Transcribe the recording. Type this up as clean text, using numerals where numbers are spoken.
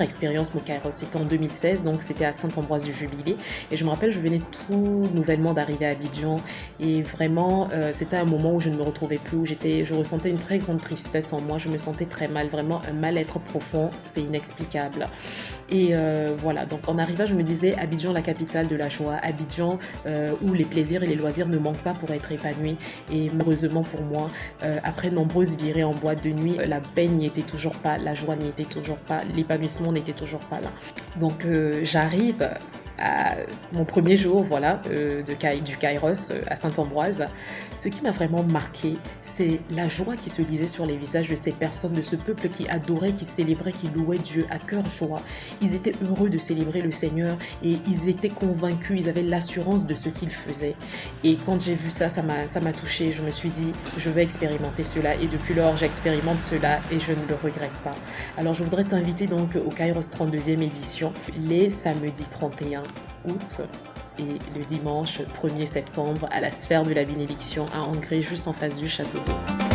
première expérience, mon Kairos, c'était en 2016, donc c'était à Saint-Ambroise du Jubilé. Et je me rappelle, je venais tout nouvellement d'arriver à Abidjan. Et vraiment, c'était un moment où je ne me retrouvais plus, où je ressentais une très grande tristesse en moi. Je me sentais très mal, vraiment un mal-être profond. C'est inexplicable. Et voilà, donc en arrivant, je me disais, Abidjan, la capitale de la joie. Abidjan, où les plaisirs et les loisirs ne manquent pas pour être épanouis. Et heureusement pour moi, après de nombreuses virées en boîte de nuit, la paix n'y était toujours pas, la joie n'y était toujours pas, l'épanouissement n'était toujours pas là. Donc j'arrive à mon premier jour voilà, du Kairos à Saint-Ambroise. Ce qui m'a vraiment marqué, c'est la joie qui se lisait sur les visages de ces personnes, de ce peuple qui adorait, qui célébrait, qui louait Dieu à cœur joie. Ils étaient heureux de célébrer le Seigneur et ils étaient convaincus, ils avaient l'assurance de ce qu'ils faisaient. Et quand j'ai vu ça, ça m'a touchée. Je me suis dit, je vais expérimenter cela. Et depuis lors, j'expérimente cela et je ne le regrette pas. Alors, je voudrais t'inviter donc au Kairos 32e édition, les samedis 31 août et le dimanche 1er septembre à la Sphère de la Bénédiction à Angré, juste en face du château d'eau.